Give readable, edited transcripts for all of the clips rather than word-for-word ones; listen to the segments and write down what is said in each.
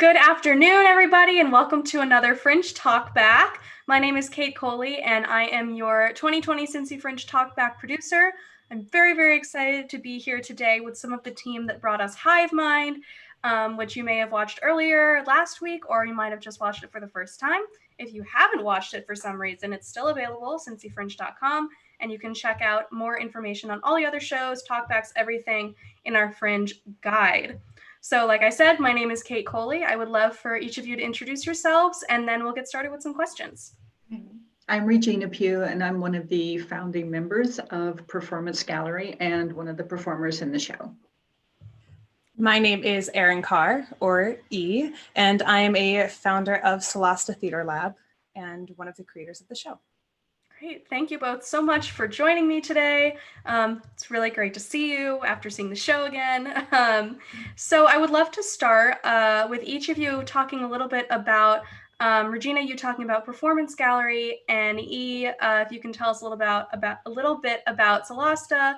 Good afternoon, everybody, and welcome to another Fringe Talkback. My name is Kate Coley, and I am your 2020 Cincy Fringe Talkback producer. I'm very, very excited to be here today with some of the team that brought us Hive Mind, which you may have watched earlier last week, or you might have just watched it for the first time. If you haven't watched it for some reason, it's still available, cincyfringe.com, and you can check out more information on all the other shows, talkbacks, everything in our Fringe guide. So like I said, my name is Kate Coley. I would love for each of you to introduce yourselves, and then we'll get started with some questions. I'm Regina Pugh, and I'm one of the founding members of Performance Gallery and one of the performers in the show. My name is Erin Carr, or E, and I am a founder of Solasta Theater Lab and one of the creators of the show. Great. Thank you both so much for joining me today. It's really great to see you after seeing the show again. So I would love to start with each of you talking a little bit about, Regina, you talking about Performance Gallery, and E, if you can tell us a little bit about Solasta,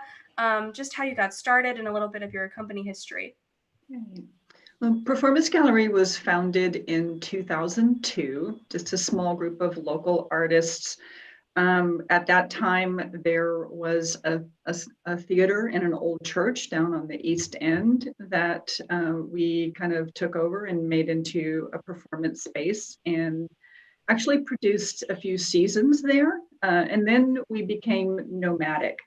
just how you got started and a little bit of your company history. Well, Performance Gallery was founded in 2002, just a small group of local artists. At that time, there was a theater in an old church down on the East End that we kind of took over and made into a performance space, and actually produced a few seasons there. And then we became nomadic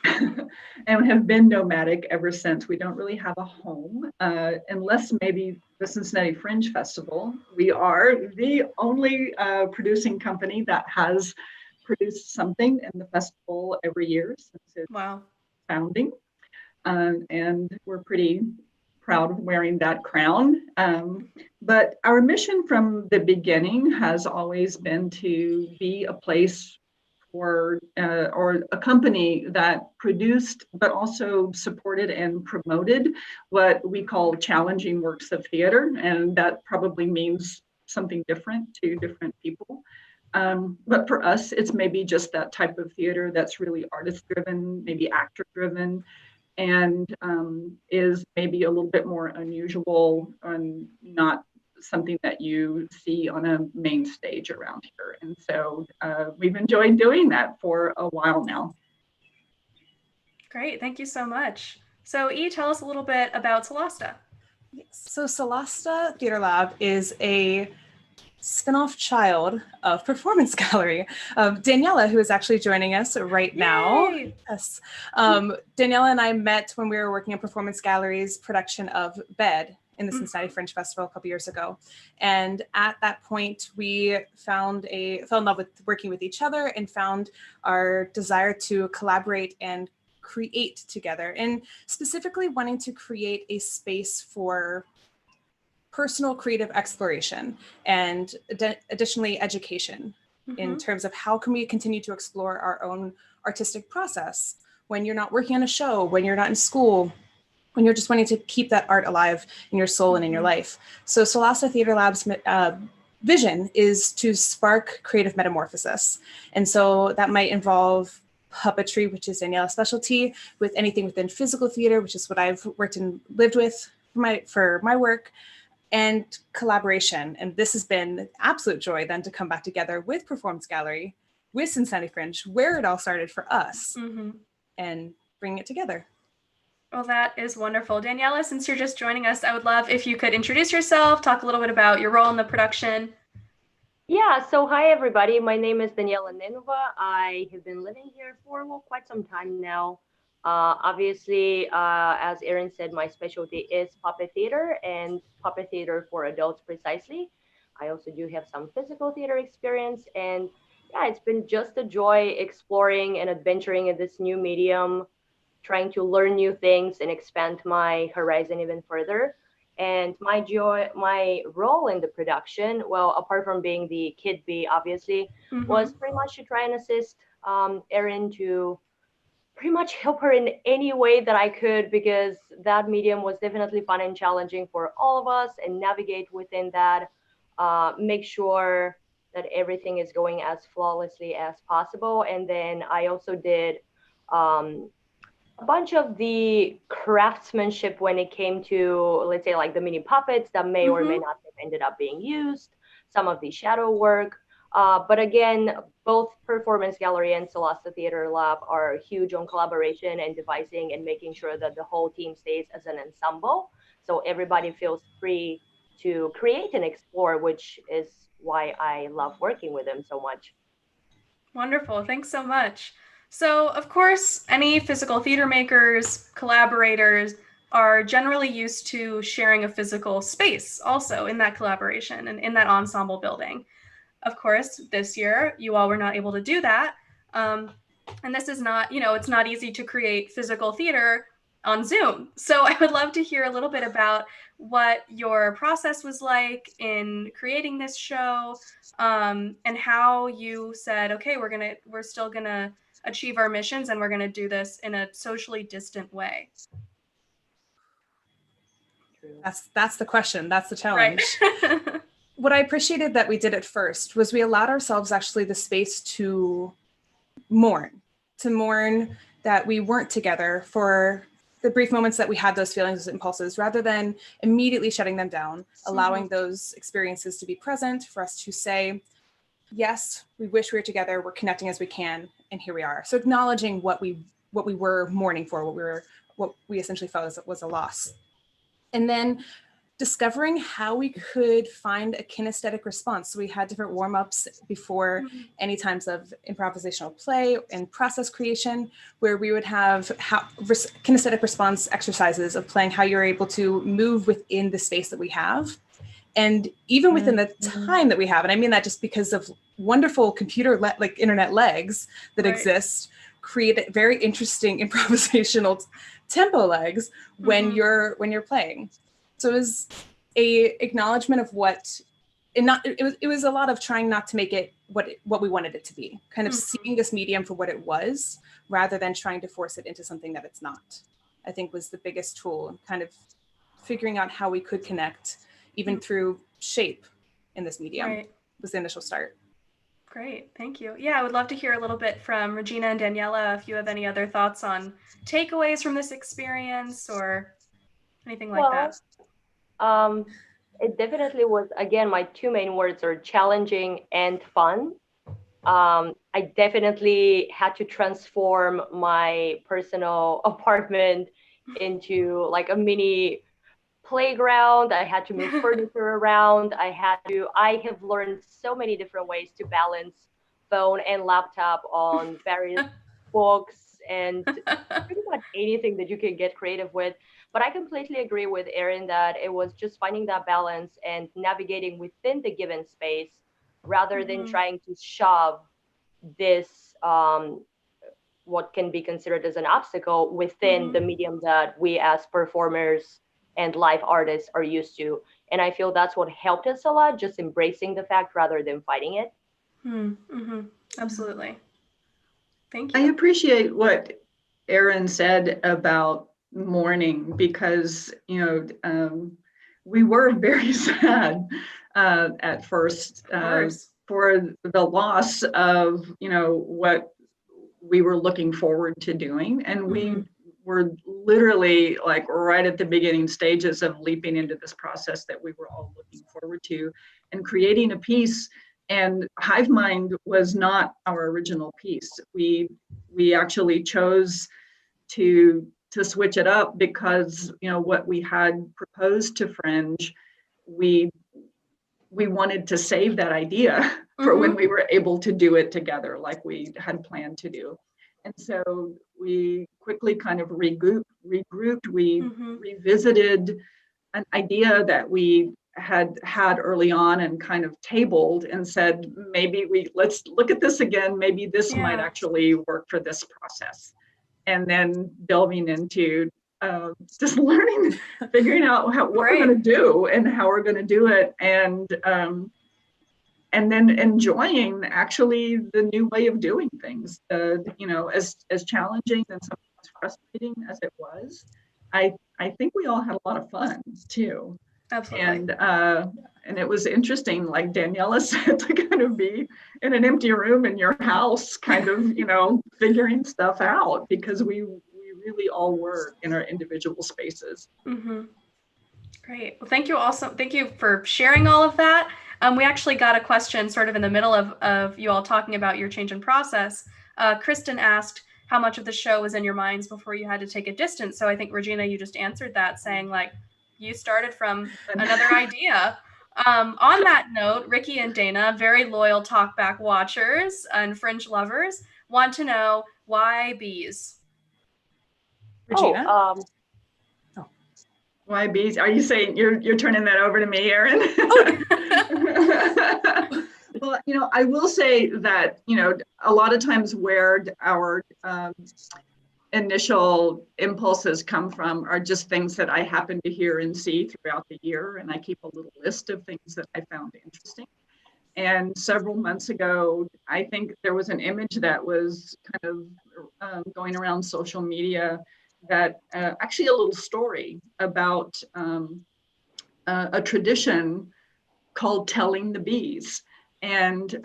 and have been nomadic ever since. We don't really have a home, unless maybe the Cincinnati Fringe Festival. We are the only producing company that has produced something in the festival every year since its founding. And we're pretty proud of wearing that crown. But our mission from the beginning has always been to be a place for, or a company that produced, but also supported and promoted what we call challenging works of theater. And that probably means something different to different people. But for us, it's maybe just that type of theater that's really artist driven, maybe actor driven, and is maybe a little bit more unusual and not something that you see on a main stage around here. And so we've enjoyed doing that for a while now. Great, thank you so much. So E, tell us a little bit about Solasta. So Solasta Theater Lab is a spin-off child of Performance Gallery. Daniela, who is actually joining us right now. Yes. Daniela and I met when we were working on Performance Gallery's production of Bed in the Cincinnati Fringe Festival a couple years ago. And at that point, we fell in love with working with each other and found our desire to collaborate and create together, and specifically wanting to create a space for personal creative exploration and additionally education in terms of how can we continue to explore our own artistic process when you're not working on a show, when you're not in school, when you're just wanting to keep that art alive in your soul and in your life. So Solasta Theater Lab's vision is to spark creative metamorphosis. And so that might involve puppetry, which is Daniela's specialty, with anything within physical theater, which is what I've worked and lived with for my work, and collaboration. And this has been an absolute joy then to come back together with Performance Gallery, with Cincinnati Fringe, where it all started for us, and bring it together. Well, that is wonderful. Daniela, since you're just joining us, I would love if you could introduce yourself, talk a little bit about your role in the production. Yeah, so hi everybody. My name is Daniela Nenova. I have been living here for quite some time now. Obviously, as Erin said, my specialty is puppet theater and puppet theater for adults precisely. I also do have some physical theater experience, and yeah, it's been just a joy exploring and adventuring in this new medium, trying to learn new things and expand my horizon even further. And my role in the production, well, apart from being the kid bee, obviously, was pretty much to try and assist Erin to pretty much help her in any way that I could, because that medium was definitely fun and challenging for all of us, and navigate within that, make sure that everything is going as flawlessly as possible. And then I also did a bunch of the craftsmanship when it came to, let's say, like the mini puppets that may or may not have ended up being used, some of the shadow work. But again, both Performance Gallery and Solasta Theater Lab are huge on collaboration and devising and making sure that the whole team stays as an ensemble. So everybody feels free to create and explore, which is why I love working with them so much. Wonderful. Thanks so much. So, of course, any physical theater makers, collaborators are generally used to sharing a physical space also in that collaboration and in that ensemble building. Of course, this year, you all were not able to do that. And this is not, it's not easy to create physical theater on Zoom. So I would love to hear a little bit about what your process was like in creating this show, and how you said, okay, we're still gonna achieve our missions and we're gonna do this in a socially distant way. That's the question. That's the challenge. Right. What I appreciated that we did at first was we allowed ourselves actually the space to mourn that we weren't together for the brief moments that we had those feelings, those impulses, rather than immediately shutting them down, allowing those experiences to be present, for us to say, yes, we wish we were together, we're connecting as we can, and here we are. So acknowledging what we were mourning for, what we essentially felt was a loss. And then discovering how we could find a kinesthetic response. So we had different warm-ups before any times of improvisational play and process creation, where we would have kinesthetic response exercises of playing how you're able to move within the space that we have. And even within the time that we have, and I mean that just because of wonderful like internet legs that exist, create very interesting improvisational tempo legs when you're playing. So it was a acknowledgement of it was a lot of trying not to make it what we wanted it to be, kind of seeing this medium for what it was, rather than trying to force it into something that it's not, I think was the biggest tool, kind of figuring out how we could connect even through shape in this medium was the initial start. Great, thank you. Yeah, I would love to hear a little bit from Regina and Daniela if you have any other thoughts on takeaways from this experience or anything like that. It definitely was, again, my two main words are challenging and fun. I definitely had to transform my personal apartment into like a mini playground. I had to move furniture around. I have learned so many different ways to balance phone and laptop on various books and pretty much anything that you can get creative with. But I completely agree with Erin that it was just finding that balance and navigating within the given space rather than trying to shove this what can be considered as an obstacle within the medium that we as performers and live artists are used to. And I feel that's what helped us a lot, just embracing the fact rather than fighting it. Absolutely. Thank you. I appreciate what Erin said about mourning, because we were very sad at first for the loss of what we were looking forward to doing, and we were literally like right at the beginning stages of leaping into this process that we were all looking forward to and creating a piece. And Hive Mind was not our original piece. We actually chose to switch it up because what we had proposed to Fringe, we wanted to save that idea for when we were able to do it together like we had planned to do. And so we quickly kind of regrouped. We revisited an idea that we had early on and kind of tabled and said, maybe let's look at this again. Maybe this might actually work for this process. And then delving into just learning, figuring out what we're going to do and how we're going to do it. And then enjoying actually the new way of doing things, as challenging and sometimes frustrating as it was, I think we all had a lot of fun too. Absolutely. And it was interesting, like Daniela said, to kind of be in an empty room in your house, kind of, figuring stuff out, because we really all were in our individual spaces. Great. Well, thank you also. Thank you for sharing all of that. We actually got a question sort of in the middle of you all talking about your change in process. Kristen asked how much of the show was in your minds before you had to take a distance. So I think, Regina, you just answered that saying like you started from another idea. On that note, Ricky and Dana, very loyal Talkback watchers and Fringe lovers, want to know why bees? Regina? Oh, Why bees? Are you saying you're turning that over to me, Erin? Well, I will say that, a lot of times where our initial impulses come from are just things that I happen to hear and see throughout the year. And I keep a little list of things that I found interesting. And several months ago, I think there was an image that was kind of going around social media that actually a little story about a tradition called telling the bees. And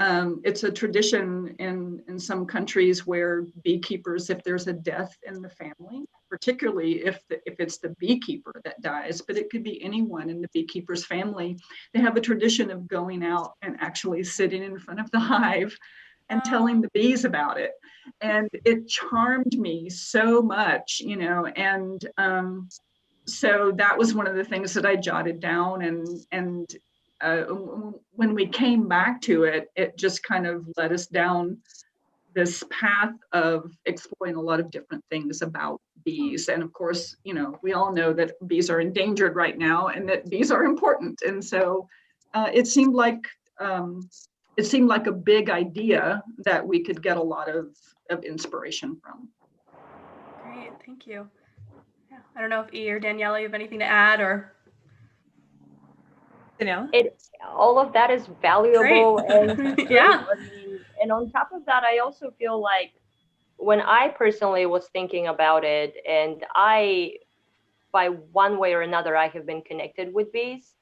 it's a tradition in some countries where beekeepers, if there's a death in the family, particularly if it's the beekeeper that dies, but it could be anyone in the beekeeper's family, they have a tradition of going out and actually sitting in front of the hive and telling the bees about it. And it charmed me so much, and so that was one of the things that I jotted down, and when we came back to it, it just kind of led us down this path of exploring a lot of different things about bees. And of course, we all know that bees are endangered right now and that bees are important. And so it seemed like a big idea that we could get a lot of inspiration from. Great, thank you. Yeah, I don't know if E or Daniela, you have anything to add or? Daniela? All of that is valuable. And yeah. I mean, and on top of that, I also feel like when I personally was thinking about it, and by one way or another, I have been connected with bees.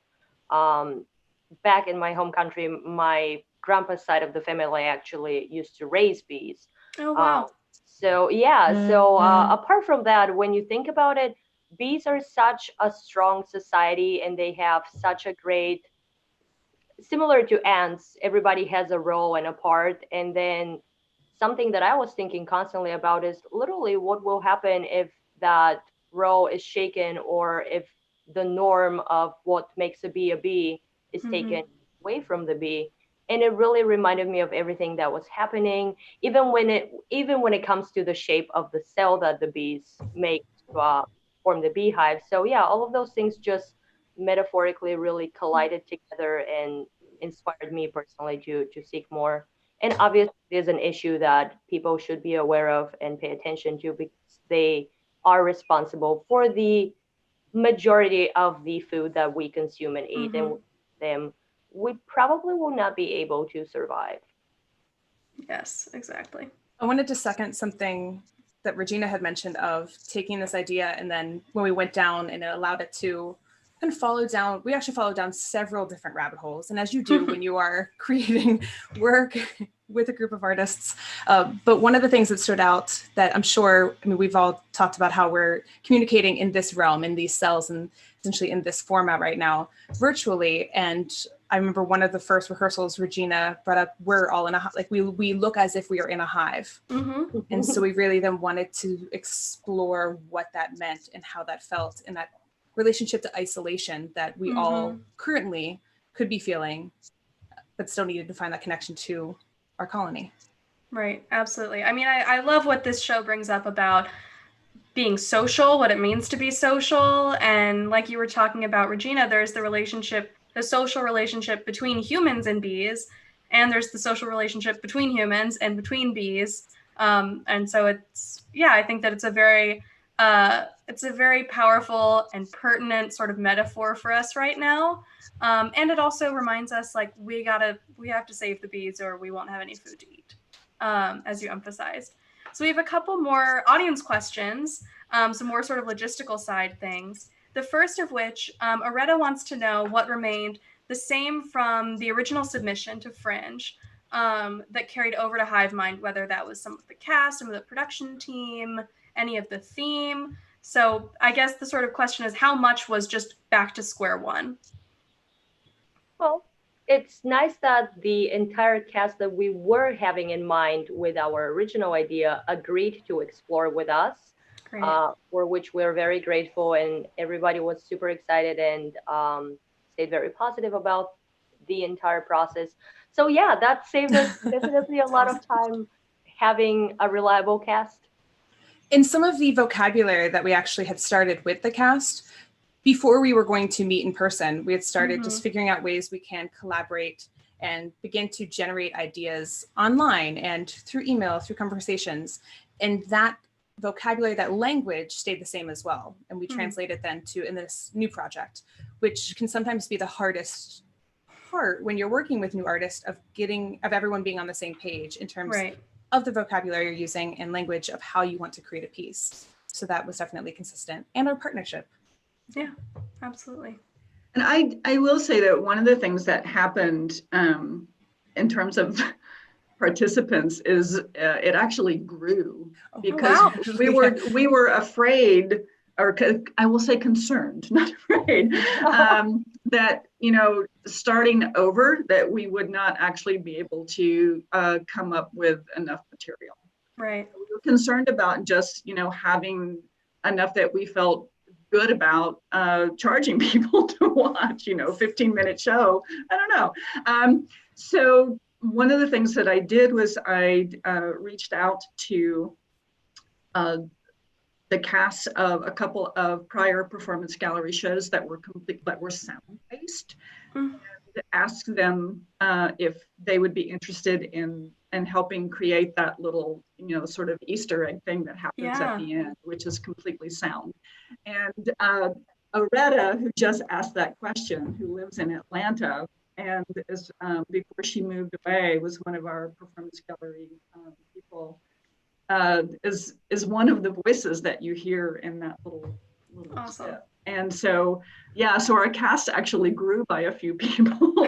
Back in my home country, my grandpa's side of the family actually used to raise bees. Oh, wow. So yeah, so apart from that, when you think about it, bees are such a strong society and they have such a great, similar to ants, everybody has a role and a part. And then something that I was thinking constantly about is literally what will happen if that role is shaken, or if the norm of what makes a bee is taken away from the bee. And it really reminded me of everything that was happening, even when it comes to the shape of the cell that the bees make to form the beehive. So yeah, all of those things just metaphorically really collided together and inspired me personally to seek more. And obviously there's an issue that people should be aware of and pay attention to, because they are responsible for the majority of the food that we consume and eat. And without them, we probably will not be able to survive. Yes, exactly. I wanted to second something that Regina had mentioned of taking this idea, and then when we went down and it allowed it to kind of follow down, we actually followed down several different rabbit holes. And as you do when you are creating work with a group of artists. But one of the things that stood out that I'm sure, we've all talked about how we're communicating in this realm, in these cells, and essentially in this format right now, virtually. And I remember one of the first rehearsals, Regina brought up, we're all in a, like we look as if we are in a hive. And so we really then wanted to explore what that meant and how that felt in that relationship to isolation that we all currently could be feeling, but still needed to find that connection to our colony. Right, absolutely. I mean, I love what this show brings up about being social, what it means to be social. And like you were talking about, Regina, there's the social relationship between humans and bees, and there's the social relationship between humans and between bees. And so I think that it's a very powerful and pertinent sort of metaphor for us right now. And it also reminds us, like, we have to save the bees or we won't have any food to eat, as you emphasized. So we have a couple more audience questions, some more sort of logistical side things. The first of which, Aretta wants to know what remained the same from the original submission to Fringe that carried over to Hive Mind, whether that was some of the cast, some of the production team, any of the theme. So I guess the sort of question is, how much was just back to square one? Well, it's nice that the entire cast that we were having in mind with our original idea agreed to explore with us, Great. for which we're very grateful, and everybody was super excited and stayed very positive about the entire process. So yeah, that saved us definitely a lot of time having a reliable cast. In some of the vocabulary that we actually had started with the cast, before we were going to meet in person, we had started just figuring out ways we can collaborate and begin to generate ideas online and through email, through conversations. And that vocabulary, that language stayed the same as well. And we translated then to in this new project, which can sometimes be the hardest part when you're working with new artists of everyone being on the same page in terms of the vocabulary you're using and language of how you want to create a piece. So that was definitely consistent, and our partnership. Yeah, absolutely. And I will say that one of the things that happened in terms of participants is it actually grew, because we were afraid, or I will say concerned, not afraid, that, you know, starting over, that we would not actually be able to come up with enough material. Right. We were concerned about just, you know, having enough that we felt good about charging people to watch, you know, 15-minute show. I don't know. So one of the things that I did was I reached out to the cast of a couple of prior performance gallery shows that were sound-based, and asked them if they would be interested in helping create that little, you know, sort of Easter egg thing that happens at the end, which is completely sound. And Areta, who just asked that question, who lives in Atlanta, and is before she moved away, was one of our performance gallery people, is one of the voices that you hear in that little clip. And so, yeah, so our cast actually grew by a few people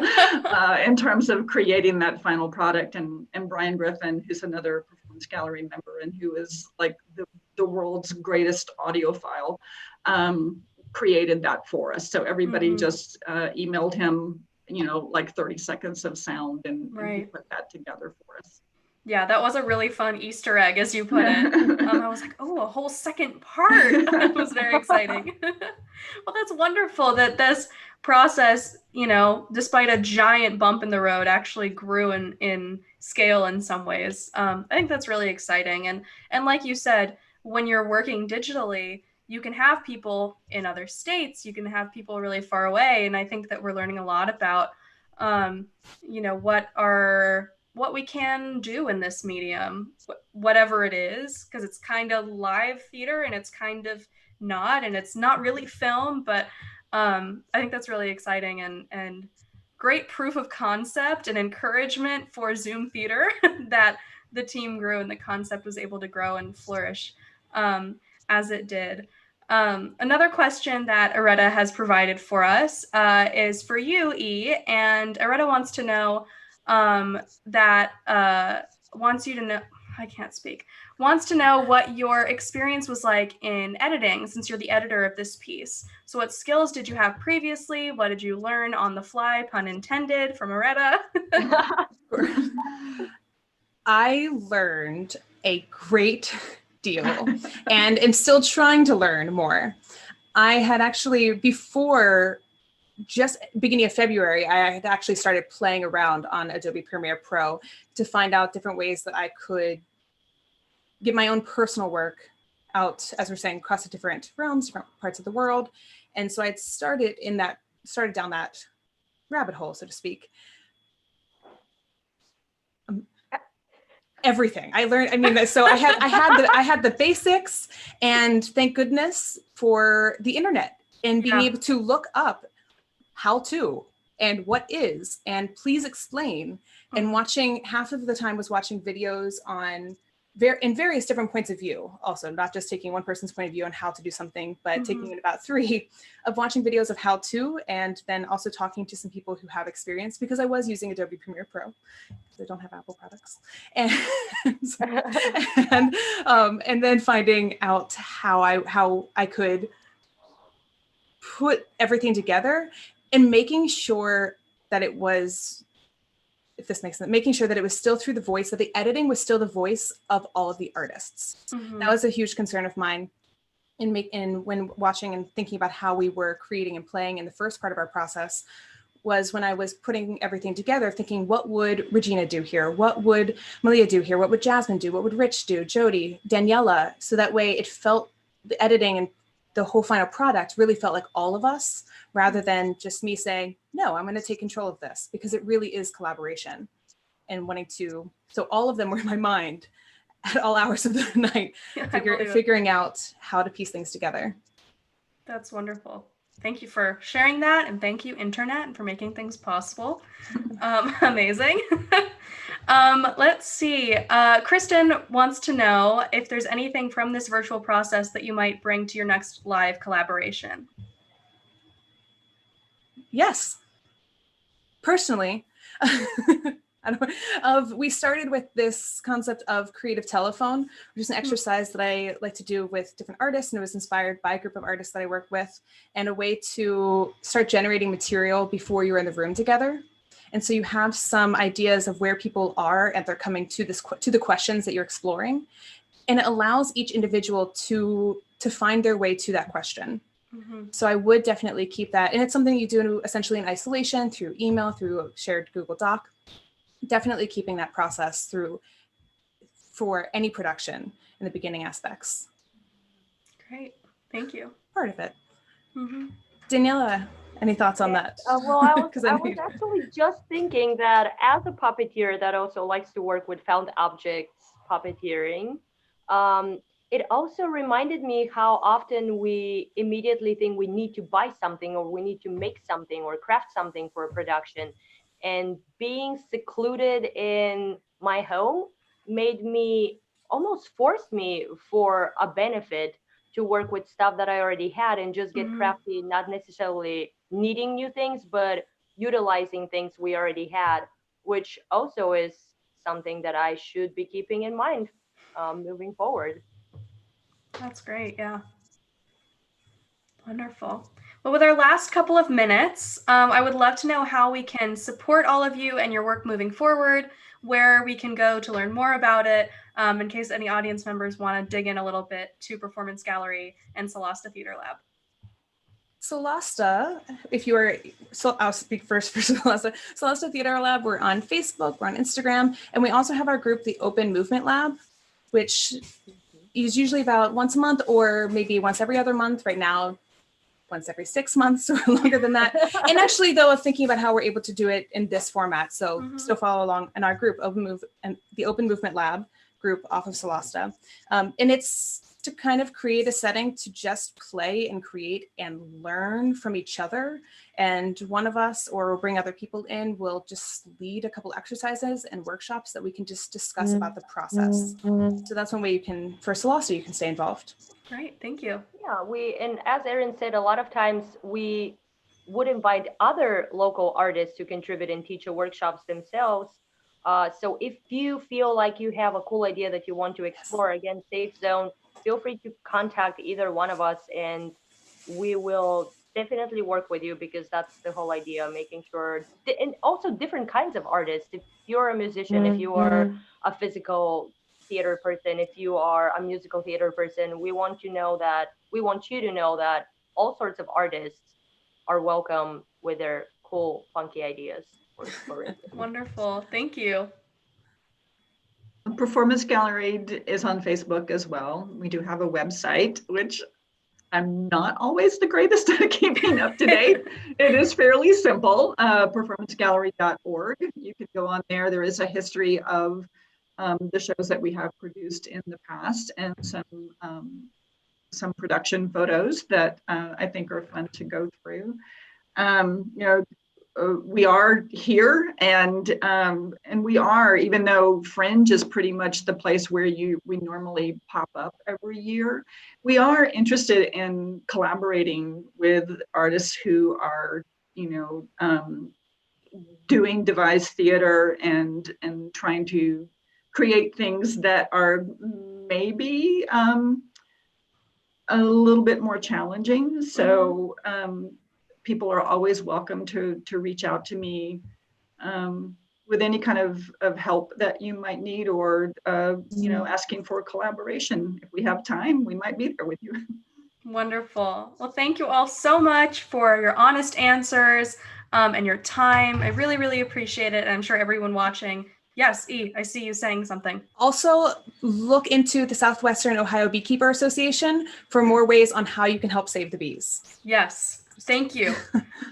in terms of creating that final product. And Brian Griffin, who's another performance gallery member and who is like the world's greatest audiophile, created that for us. So everybody just emailed him, you know, like 30 seconds of sound, and he put that together for us. Yeah, that was a really fun Easter egg, as you put it. I was like, oh, a whole second part. It was very exciting. Well, that's wonderful that this process, you know, despite a giant bump in the road, actually grew in scale in some ways. I think that's really exciting. And like you said, when you're working digitally, you can have people in other states, you can have people really far away. And I think that we're learning a lot about, you know, what we can do in this medium, whatever it is, because it's kind of live theater and it's kind of not, and it's not really film, but I think that's really exciting and great proof of concept and encouragement for Zoom theater that the team grew and the concept was able to grow and flourish as it did. Another question that Areta has provided for us is for you, E, and Areta wants to know wants to know what your experience was like in editing, since you're the editor of this piece. So what skills did you have previously? What did you learn on the fly, pun intended, from Areta? I learned a great deal and am still trying to learn more. I had actually, before just beginning of February, I had actually started playing around on Adobe Premiere Pro to find out different ways that I could get my own personal work out, as we're saying, across the different realms, different parts of the world. And so I'd started down that rabbit hole, so to speak. Everything I learned. I mean, so I had the basics, and thank goodness for the internet and being able to look up how to and what is and please explain. And watching, half of the time was watching videos on in various different points of view, also not just taking one person's point of view on how to do something, but taking in about 3 of watching videos of how to, and then also talking to some people who have experience, because I was using Adobe Premiere Pro because I don't have Apple products, and and then finding out how I could put everything together and making sure that it was, if this makes sense, making sure that it was still through the voice, that the editing was still the voice of all of the artists. That was a huge concern of mine when watching and thinking about how we were creating and playing in the first part of our process, was when I was putting everything together, thinking, what would Regina do here? What would Malia do here? What would Jasmine do? What would Rich do? Jody, Daniela? So that way it felt, the editing and the whole final product really felt like all of us, rather than just me saying, no, I'm going to take control of this, because it really is collaboration and wanting to. So all of them were in my mind at all hours of the night, figuring out how to piece things together. That's wonderful. Thank you for sharing that, and thank you, Internet, and for making things possible. Amazing. Let's see. Kristen wants to know if there's anything from this virtual process that you might bring to your next live collaboration. Yes. Personally, we started with this concept of creative telephone, which is an exercise that I like to do with different artists, and it was inspired by a group of artists that I work with, and a way to start generating material before you're in the room together. And so you have some ideas of where people are, and they're coming to the questions that you're exploring, and it allows each individual to find their way to that question. So I would definitely keep that. And it's something you do essentially in isolation, through email, through a shared Google Doc. Definitely keeping that process through for any production in the beginning aspects. Great, thank you. Part of it. Daniela, any thoughts on that? Well, I was actually just thinking that as a puppeteer that also likes to work with found objects puppeteering, it also reminded me how often we immediately think we need to buy something, or we need to make something or craft something for a production. And being secluded in my home almost forced me for a benefit to work with stuff that I already had and just get crafty, not necessarily needing new things, but utilizing things we already had, which also is something that I should be keeping in mind moving forward. That's great, yeah. Wonderful. Well, with our last couple of minutes, I would love to know how we can support all of you and your work moving forward, where we can go to learn more about it, in case any audience members want to dig in a little bit to Performance Gallery and Solasta Theater Lab. Solasta, I'll speak first for Solasta. Solasta Theater Lab, we're on Facebook, we're on Instagram, and we also have our group, the Open Movement Lab, which is usually about once a month or maybe once every other month. Right now, once every 6 months or longer than that. And actually, though, thinking about how we're able to do it in this format. So still follow along in our group, the Open Movement Lab group off of Solasta. And it's to kind of create a setting to just play and create and learn from each other. And one of us, or we'll bring other people in, will just lead a couple exercises and workshops that we can just discuss about the process. So that's one way you can, for Solasta, you can stay involved. Great, thank you. Yeah, and as Erin said, a lot of times we would invite other local artists to contribute and teach workshops themselves. So if you feel like you have a cool idea that you want to explore, again, Safe Zone, feel free to contact either one of us, and we will definitely work with you, because that's the whole idea, making sure, and also different kinds of artists. If you're a musician, if you are a physical theater person, if you are a musical theater person, we want you to know that all sorts of artists are welcome with their cool, funky ideas. Wonderful, thank you. Performance Gallery is on Facebook as well. We do have a website, which I'm not always the greatest at keeping up to date. It is fairly simple, performancegallery.org. You can go on there. There is a history of the shows that we have produced in the past, and some production photos that I think are fun to go through. we are here, and we are, even though Fringe is pretty much the place where we normally pop up every year, we are interested in collaborating with artists who are, doing devised theater and trying to create things that are maybe a little bit more challenging. So people are always welcome to reach out to me with any kind of help that you might need, or asking for collaboration. If we have time, we might be there with you. Wonderful. Well, thank you all so much for your honest answers and your time. I really, really appreciate it. And I'm sure everyone watching. Yes, E, I see you saying something. Also, look into the Southwestern Ohio Beekeeper Association for more ways on how you can help save the bees. Yes, thank you.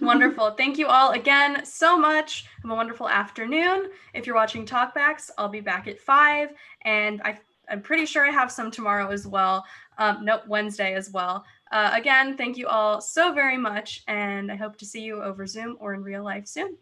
Wonderful. Thank you all again so much. Have a wonderful afternoon. If you're watching Talkbacks, I'll be back at 5, and I'm pretty sure I have some tomorrow as well. Nope, Wednesday as well. Again, thank you all so very much, and I hope to see you over Zoom or in real life soon.